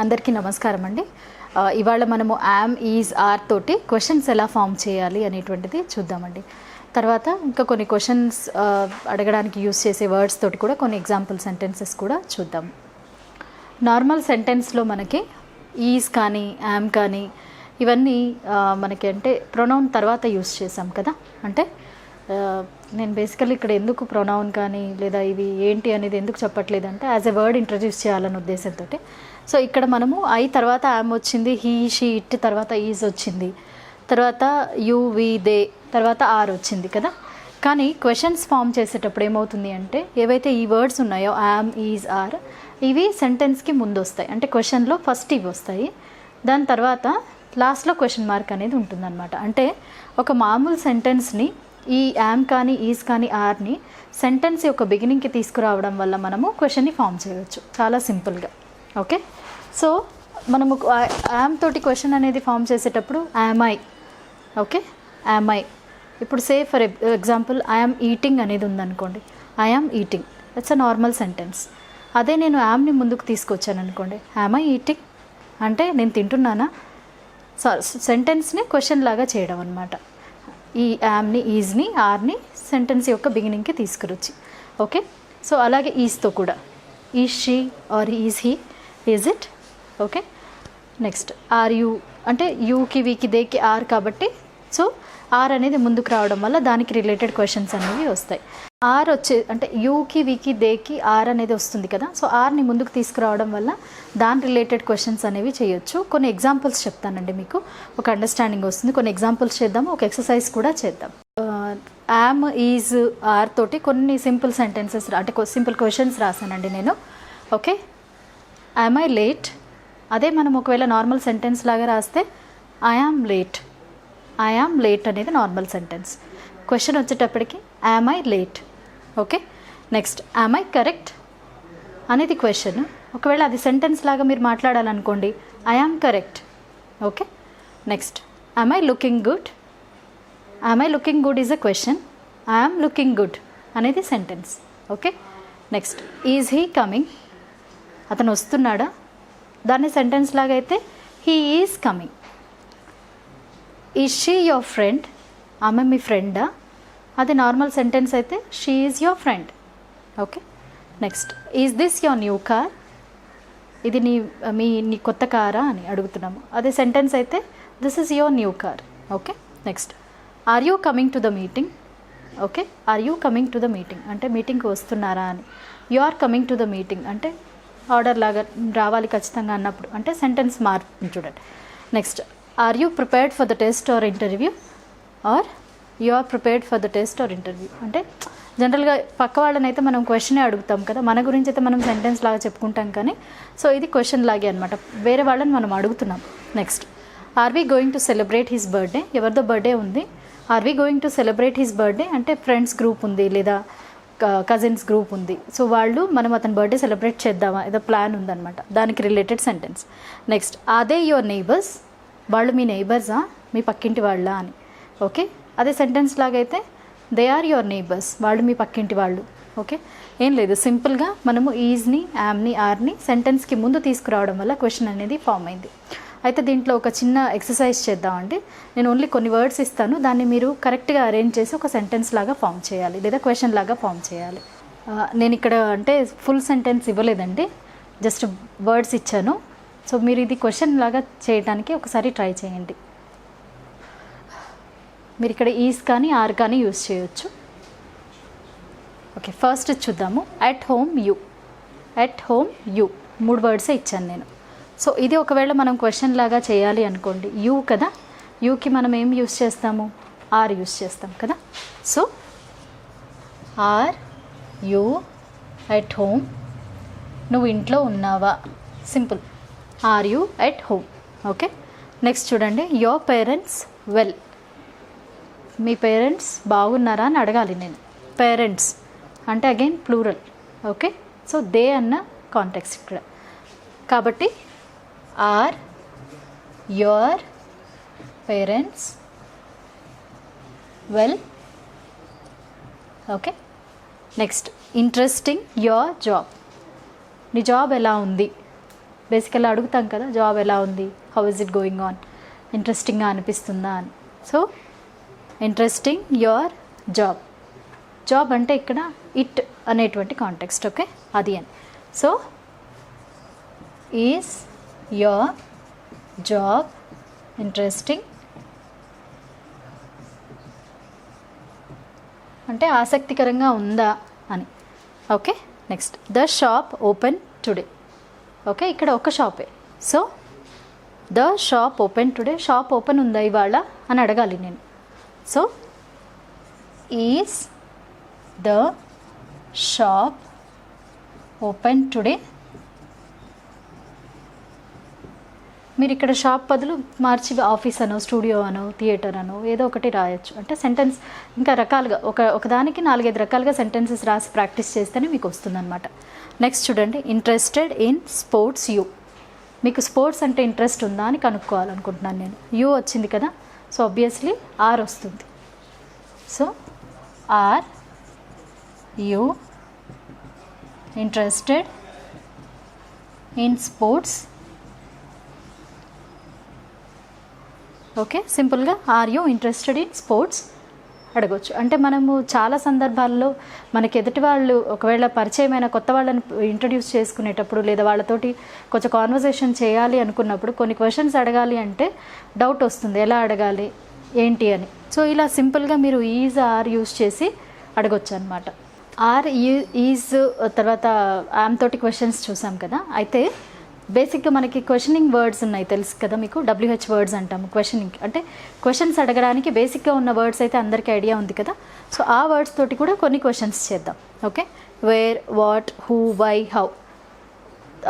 అందరికీ నమస్కారం అండి. ఇవాళ మనము యామ్ ఈజ్ ఆర్ తోటి క్వశ్చన్స్ ఎలా ఫామ్ చేయాలి అనేటువంటిది చూద్దామండి. తర్వాత ఇంకా కొన్ని క్వశ్చన్స్ అడగడానికి యూస్ చేసే వర్డ్స్ తోటి కూడా కొన్ని ఎగ్జాంపుల్ సెంటెన్సెస్ కూడా చూద్దాం. నార్మల్ సెంటెన్స్లో మనకి ఈజ్ కానీ యామ్ కానీ ఇవన్నీ మనకి అంటే ప్రొనౌన్ తర్వాత యూస్ చేసాం కదా. అంటే నేను బేసికల్లీ ఇక్కడ ఎందుకు ప్రొనౌన్ కానీ లేదా ఇవి ఏంటి అనేది ఎందుకు చెప్పట్లేదంటే యాజ్ ఎ వర్డ్ ఇంట్రడ్యూస్ చేయాలనే ఉద్దేశంతో. సో ఇక్కడ మనము ఐ తర్వాత యామ్ వచ్చింది, హీ షీ ఇట్ తర్వాత ఈజ్ వచ్చింది, తర్వాత యూ వి దే తర్వాత ఆర్ వచ్చింది కదా. కానీ క్వశ్చన్స్ ఫామ్ చేసేటప్పుడు ఏమవుతుంది అంటే ఏవైతే ఈ వర్డ్స్ ఉన్నాయో యామ్ ఈజ్ ఆర్ ఇవి సెంటెన్స్కి ముందు వస్తాయి. అంటే క్వశ్చన్లో ఫస్ట్ ఇవి వస్తాయి, దాని తర్వాత లాస్ట్లో క్వశ్చన్ మార్క్ అనేది ఉంటుందన్నమాట. అంటే ఒక మామూలు సెంటెన్స్ని ఈ యామ్ కానీ ఈజ్ కానీ ఆర్ని సెంటెన్స్ యొక్క బిగినింగ్కి తీసుకురావడం వల్ల మనము క్వశ్చన్ని ఫామ్ చేయవచ్చు చాలా సింపుల్గా. ఓకే, సో మనము యామ్ తోటి క్వశ్చన్ అనేది ఫామ్ చేసేటప్పుడు am I, okay am I. ఇప్పుడు say for example I'm eating అనేది ఉందనుకోండి, I'm eating, it's a normal sentence. అదే నేను యామ్ని ముందుకు తీసుకొచ్చాను అనుకోండి, యామ్ ఐ ఈటింగ్ అంటే నేను తింటున్నానా. సెంటెన్స్ని క్వశ్చన్ లాగా చేయడం అనమాట. ఈ యామ్ని ఈజ్ని ఆర్ని సెంటెన్స్ యొక్క బిగినింగ్కి తీసుకురొచ్చి. ఓకే, సో అలాగే ఈజ్తో కూడా is she are is he, is it. Okay, next are you అంటే యూకి వీకి దేకి ఆర్ కాబట్టి సో ఆర్ అనేది ముందుకు రావడం వల్ల దానికి రిలేటెడ్ క్వశ్చన్స్ అనేవి వస్తాయి. ఆర్ వచ్చే అంటే యూకి వీకి దేకి ఆర్ అనేది వస్తుంది కదా. సో ఆర్ని ముందుకు తీసుకురావడం వల్ల దాని రిలేటెడ్ క్వశ్చన్స్ అనేవి చేయొచ్చు. కొన్ని ఎగ్జాంపుల్స్ చెప్తానండి, మీకు ఒక అండర్స్టాండింగ్ వస్తుంది. కొన్ని ఎగ్జాంపుల్స్ చేద్దాము, ఒక ఎక్సర్సైజ్ కూడా చేద్దాం. యామ్ ఈజ్ ఆర్ తోటి కొన్ని సింపుల్ సెంటెన్సెస్ అంటే సింపుల్ క్వశ్చన్స్ రాసానండి నేను. Okay, am I late. అదే మనం ఒకవేళ నార్మల్ సెంటెన్స్ లాగా రాస్తే I am late, I am late అనేది నార్మల్ సెంటెన్స్. క్వశ్చన్ వచ్చేటప్పటికి am I late. Okay, next am I correct అనేది క్వశ్చన్. ఒకవేళ అది సెంటెన్స్ లాగా మీరు మాట్లాడాలనుకోండి, I am correct. Okay, next am I looking good. Am I looking good is a question, I am looking good అనేది sentence. Okay, next is he coming, అతను వస్తున్నాడా, దాన్ని సెంటెన్స్ లాగా అయితే he is coming. Is she your friend, ఆమె మీ ఫ్రెండా, అది నార్మల్ సెంటెన్స్ అయితే she is your friend. Okay, next is this your new car, ఇది నీ కొత్త కారా అని అడుగుతున్నాము, అదే సెంటెన్స్ అయితే this is your new car. Okay, next are you coming to the meeting. Okay, are you coming to the meeting అంటే మీటింగ్కి వస్తున్నారా అని. You are coming to the meeting అంటే ఆర్డర్ లాగా రావాలి ఖచ్చితంగా అన్నప్పుడు అంటే సెంటెన్స్ మార్పు చూడండి. Next are you prepared for the test or interview or you are prepared for the test or interview అంటే జనరల్గా పక్క వాళ్ళని అయితే మనం క్వశ్చనే అడుగుతాం కదా, మన గురించి అయితే మనం సెంటెన్స్ లాగా చెప్పుకుంటాం కానీ సో ఇది క్వశ్చన్ లాగే అనమాట, వేరే వాళ్ళని మనం అడుగుతున్నాం. Next are we going to celebrate his birthday, ఎవరిదో బర్త్డే ఉంది, are we going to celebrate his birthday అంటే ఫ్రెండ్స్ గ్రూప్ ఉంది లేదా కజిన్స్ గ్రూప్ ఉంది, సో వాళ్ళు మనం అతని బర్త్డే సెలబ్రేట్ చేద్దామా ఏదో ప్లాన్ ఉందన్నమాట, దానికి related sentence. Next are they your neighbours, వాళ్ళు మీ నైబర్సా, మీ పక్కింటి వాళ్ళ అని. ఓకే, అదే సెంటెన్స్ లాగా అయితే దే ఆర్ యువర్ నైబర్స్, వాళ్ళు మీ పక్కింటి వాళ్ళు. ఓకే, ఏం లేదు, సింపుల్గా మనము ఈజ్ని యామ్ని ఆర్ని సెంటెన్స్కి ముందు తీసుకురావడం వల్ల క్వశ్చన్ అనేది ఫామ్ అయింది. అయితే దీంట్లో ఒక చిన్న ఎక్సర్సైజ్ చేద్దామండి. నేను ఓన్లీ కొన్ని వర్డ్స్ ఇస్తాను, దాన్ని మీరు కరెక్ట్గా అరేంజ్ చేసి ఒక సెంటెన్స్ లాగా ఫామ్ చేయాలి లేదా క్వశ్చన్ లాగా ఫామ్ చేయాలి. నేను ఇక్కడ అంటే ఫుల్ సెంటెన్స్ ఇవ్వలేదండి, జస్ట్ వర్డ్స్ ఇచ్చాను. సో మీరు ఇది క్వశ్చన్ లాగా చేయడానికి ఒకసారి ట్రై చేయండి. మీరు ఇక్కడ ఈజ్ కానీ ఆర్ కానీ యూస్ చేయొచ్చు. ఓకే, ఫస్ట్ చూద్దాము. At home you, at home you 3 వర్డ్సే ఇచ్చాను నేను. సో ఇది ఒకవేళ మనం క్వశ్చన్ లాగా చేయాలి అనుకోండి, యూ కదా, యూకి మనం ఏం యూస్ చేస్తాము, ఆర్ యూస్ చేస్తాం కదా. So are you at home, నువ్వు ఇంట్లో ఉన్నావా, simple are you at home. Okay, next చూడండి యువర్ పేరెంట్స్ వెల్, మీ పేరెంట్స్ బాగున్నారా అని అడగాలి నేను. పేరెంట్స్ అంటే again plural. Okay, so they అన్న కాంటెక్స్ట్ ఇక్కడ కాబట్టి are your parents well. Okay, next interesting your job, నీ జాబ్ ఎలా ఉంది, బేసికల్గా అడుగుతాం కదా, జాబ్ ఎలా ఉంది, how is it going on, ఇంట్రెస్టింగ్గా అనిపిస్తుందా అని. So interesting your job. Job అంటే ఇక్కడ ఇట్ అనేటువంటి కాంటెక్స్ట్, ఓకే, అది అని. So is your job interesting అంటే ఆసక్తికరంగా ఉందా అని. Okay, next the shop open today. Okay, ఇక్కడ ఒక షాపే. So the shop open today, shop open ఉందా ఇవాళ అని అడగాలి నేను. So is the shop open today. మీరు ఇక్కడ షాప్ బదులు మార్చి ఆఫీస్ అనో, స్టూడియో అనో, థియేటర్ అనో ఏదో ఒకటి రాయొచ్చు. అంటే సెంటెన్స్ ఇంకా రకాలుగా ఒకదానికి 4-5 రకాలుగా సెంటెన్సెస్ రాసి ప్రాక్టీస్ చేస్తేనే మీకు వస్తుందన్నమాట. నెక్స్ట్ చూడండి, ఇంట్రెస్టెడ్ ఇన్ స్పోర్ట్స్ యూ. మీకు స్పోర్ట్స్ అంటే ఇంట్రెస్ట్ ఉందా అని కనుక్కోవాలనుకుంటున్నాను నేను. యూ వచ్చింది కదా, సో ఆబ్వియస్లీ ఆర్ వస్తుంది. So are you interested in sports. Okay, సింపుల్గా are you interested in sports అడగవచ్చు. అంటే మనము చాలా సందర్భాల్లో మనకి ఎదుటి వాళ్ళు ఒకవేళ పరిచయమైన కొత్త వాళ్ళని ఇంట్రడ్యూస్ చేసుకునేటప్పుడు లేదా వాళ్ళతోటి కొంచెం కాన్వర్సేషన్ చేయాలి అనుకున్నప్పుడు కొన్ని క్వశ్చన్స్ అడగాలి అంటే డౌట్ వస్తుంది, ఎలా అడగాలి ఏంటి అని. సో ఇలా సింపుల్గా మీరు ఈజ్ ఆర్ యూజ్ చేసి అడగొచ్చు అనమాట. ఆర్ ఈజ్ తర్వాత యామ్ తోటి క్వశ్చన్స్ చూసాం కదా. అయితే బేసిక్గా మనకి క్వశ్చనింగ్ వర్డ్స్ ఉన్నాయి తెలుసు కదా మీకు, WH వర్డ్స్ అంటాము. క్వశ్చనింగ్ అంటే క్వశ్చన్స్ అడగడానికి బేసిక్గా ఉన్న వర్డ్స్ అయితే అందరికీ ఐడియా ఉంది కదా. సో ఆ వర్డ్స్ తోటి కూడా కొన్ని క్వశ్చన్స్ చేద్దాం. Okay, where, what, who, why, how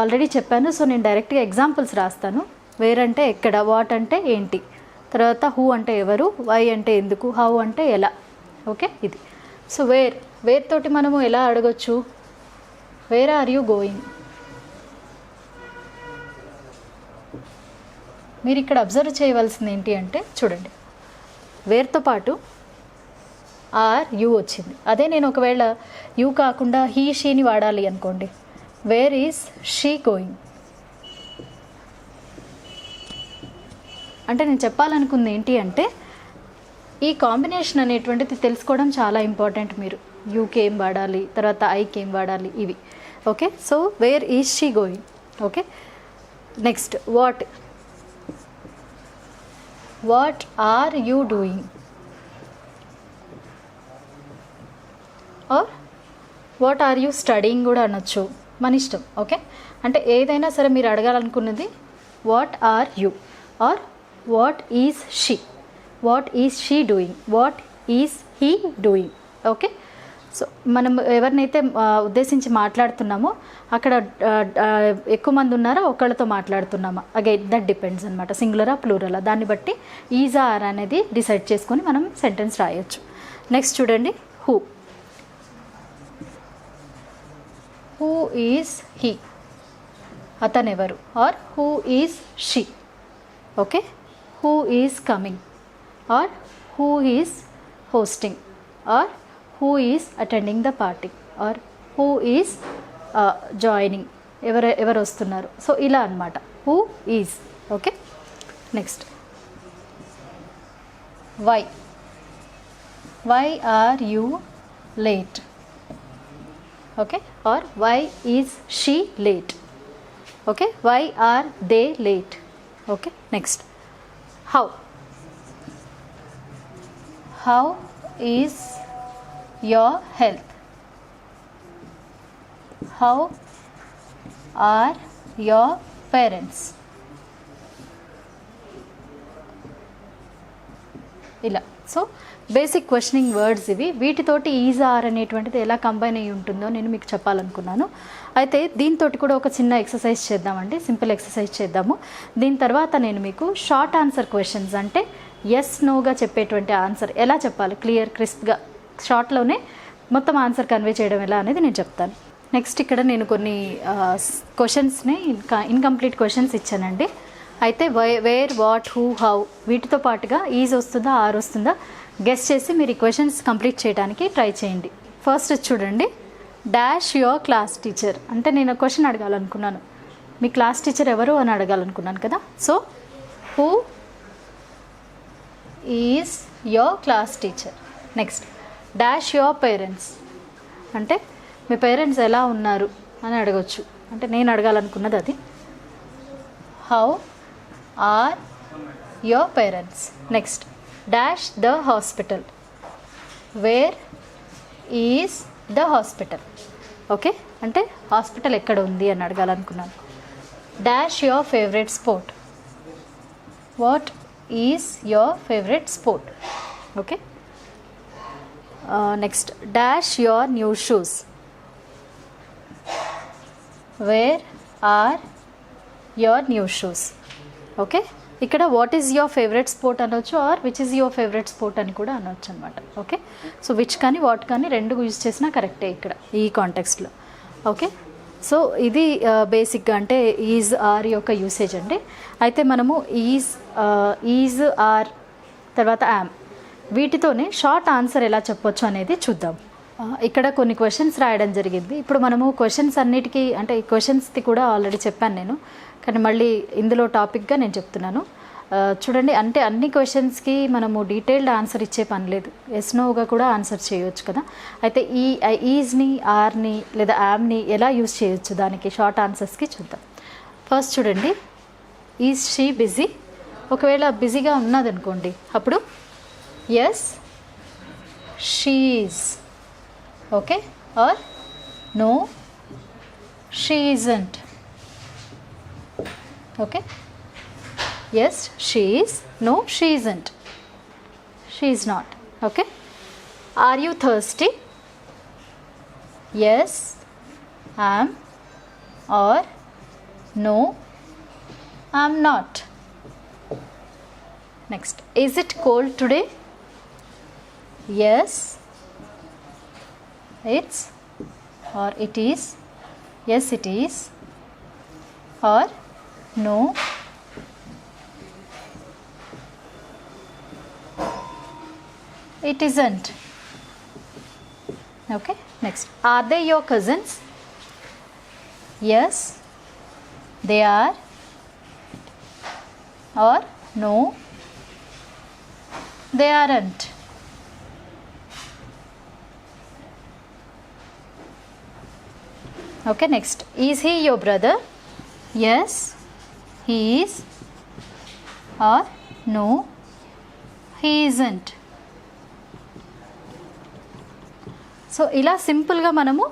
already చెప్పాను. సో నేను డైరెక్ట్గా ఎగ్జాంపుల్స్ రాస్తాను. వేర్ అంటే ఎక్కడ, వాట్ అంటే ఏంటి, తర్వాత హూ అంటే ఎవరు, వై అంటే ఎందుకు, హౌ అంటే ఎలా. ఓకే, ఇది. సో వేర్ తోటి మనము ఎలా అడగొచ్చు, వేర్ ఆర్ యూ గోయింగ్. మీరు ఇక్కడ అబ్జర్వ్ చేయవలసింది ఏంటి అంటే చూడండి, వేర్తో పాటు ఆర్ యూ వచ్చింది. అదే నేను ఒకవేళ యూ కాకుండా హీ షీని వాడాలి అనుకోండి, వేర్ ఈజ్ షీ గోయింగ్. అంటే నేను చెప్పాలనుకుంది ఏంటి అంటే ఈ కాంబినేషన్ అనేటువంటిది తెలుసుకోవడం చాలా ఇంపార్టెంట్. మీరు యూకి ఏం వాడాలి, తర్వాత ఐకి ఏం వాడాలి, ఇవి. Okay, so where is she going. Okay, next what are you doing or what are you studying కూడా అనొచ్చు, మన ఇష్టం. ఓకే, అంటే ఏదైనా సరే మీరు అడగాలనుకున్నది what are you or what is she doing, what is he doing. Okay, so మనం ఎవరినైతే ఉద్దేశించి మాట్లాడుతున్నామో అక్కడ ఎక్కువ మంది ఉన్నారా, ఒకళ్ళతో మాట్లాడుతున్నామా, అగైన్ దట్ డిపెండ్స్ అనమాట. సింగులరా ప్లూరలా దాన్ని బట్టి ఈజ్ ఆర్ అనేది డిసైడ్ చేసుకొని మనం సెంటెన్స్ రాయొచ్చు. నెక్స్ట్ చూడండి, హూ ఈజ్ హీ, అతను ఎవరు, or who is she. Okay, who is coming or who is hosting or who is attending the party or who is joining, ఎవరు వస్తున్నారు. సో ఇలా అన్నమాట who is. Okay, next why are you late. Okay, or why is she late. Okay, why are they late. Okay, next how is your health. How are your parents. ఇలా. So basic questioning words ఇవి. వీటితోటి is are అనేటువంటిది ఎలా combine అయ్యి ఉంటుందో నేను మీకు చెప్పాలనుకున్నాను. అయితే దీంతో కూడా ఒక చిన్న ఎక్సర్సైజ్ చేద్దామండి, సింపుల్ ఎక్సర్సైజ్ చేద్దాము. దీని తర్వాత నేను మీకు షార్ట్ ఆన్సర్ క్వశ్చన్స్ అంటే ఎస్ నోగా చెప్పేటువంటి ఆన్సర్ ఎలా చెప్పాలి, క్లియర్ క్రిస్ప్గా షార్ట్లోనే మొత్తం ఆన్సర్ కన్వే చేయడం ఎలా అనేది నేను చెప్తాను. నెక్స్ట్ ఇక్కడ నేను కొన్ని క్వశ్చన్స్ని ఇన్కంప్లీట్ క్వశ్చన్స్ ఇచ్చానండి. అయితే వేర్, వాట్, హూ, హౌ వీటితో పాటుగా ఈజ్ వస్తుందా, ఆర్ వస్తుందా గెస్ చేసి మీరు ఈ క్వశ్చన్స్ కంప్లీట్ చేయడానికి ట్రై చేయండి. ఫస్ట్ చూడండి, డాష్ యువర్ క్లాస్ టీచర్. అంటే నేను క్వశ్చన్ అడగాలనుకున్నాను, మీ క్లాస్ టీచర్ ఎవరు అని అడగాలనుకున్నాను కదా. So who is your class teacher. Next dash your parents అంటే మీ పేరెంట్స్ ఎలా ఉన్నారు అని అడగచ్చు. అంటే నేను అడగాలనుకున్నది అది. How are your parents. Next dash the hospital. Where is the hospital. Okay, అంటే హాస్పిటల్ ఎక్కడ ఉంది అని అడగాలనుకున్నాను. Dash your favourite sport. What is your favourite sport. Okay, next dash your new shoes. Where are your new shoes. Okay, ఇక్కడ what is your favourite sport అనొచ్చు, or which is your favourite sport అని కూడా అనొచ్చు అనమాట. Okay, so which కానీ what కానీ రెండు use చేసినా కరెక్టే ఇక్కడ ఈ కాంటెక్స్ట్లో. ఓకే, సో ఇది బేసిక్గా అంటే ఈజ్ ఆర్ యొక్క యూసేజ్ అండి. అయితే మనము ఈజ్ ఆర్ తర్వాత యామ్ వీటితోనే షార్ట్ ఆన్సర్ ఎలా చెప్పొచ్చు అనేది చూద్దాం. ఇక్కడ కొన్ని క్వశ్చన్స్ రాయడం జరిగింది. ఇప్పుడు మనము క్వశ్చన్స్ అన్నిటికీ అంటే ఈ క్వశ్చన్స్ది కూడా ఆల్రెడీ చెప్పాను నేను, కానీ మళ్ళీ ఇందులో టాపిక్గా నేను చెప్తున్నాను. చూడండి, అంటే అన్ని క్వశ్చన్స్కి మనము డీటెయిల్డ్ ఆన్సర్ ఇచ్చే పని లేదు, ఎస్ నోగా కూడా ఆన్సర్ చేయొచ్చు కదా. అయితే ఈ ఈజ్ని ఆర్ని లేదా యామ్ని ఎలా యూజ్ చేయొచ్చు దానికి షార్ట్ ఆన్సర్స్కి చూద్దాం. ఫస్ట్ చూడండి, ఈజ్ షీ బిజీ. ఒకవేళ బిజీగా ఉన్నదనుకోండి అప్పుడు yes she is. Okay, or no she isn't. Okay, yes she is, no she isn't, she is not. Okay, are you thirsty. Yes I am, or no I am not. Next, is it cold today. Yes it's, or it is. Yes it is, or no it isn't. Okay, next, are they your cousins. Yes they are, or no they aren't. Okay, next, is he your brother. Yes he is, or no he isn't. So ఇలా సింపుల్గా మనము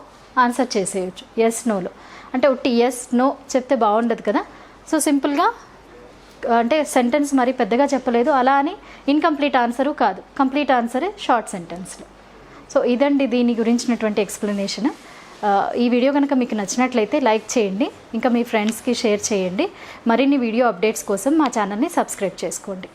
answer చేసేయచ్చు yes నోలో. అంటే ఒకటి yes no చెప్తే బాగుండదు కదా. So సింపుల్గా అంటే సెంటెన్స్ మరి పెద్దగా చెప్పలేదు, అలా అని ఇన్కంప్లీట్ ఆన్సరు కాదు, కంప్లీట్ ఆన్సరే షార్ట్ సెంటెన్స్లో. సో ఇదండి దీని గురించినటువంటి ఎక్స్ప్లెనేషన్. ఈ వీడియో కనుక మీకు నచ్చినట్లయితే లైక్ చేయండి, ఇంకా మీ ఫ్రెండ్స్కి షేర్ చేయండి. మరిన్ని వీడియో అప్డేట్స్ కోసం మా ఛానల్ని సబ్స్క్రైబ్ చేసుకోండి.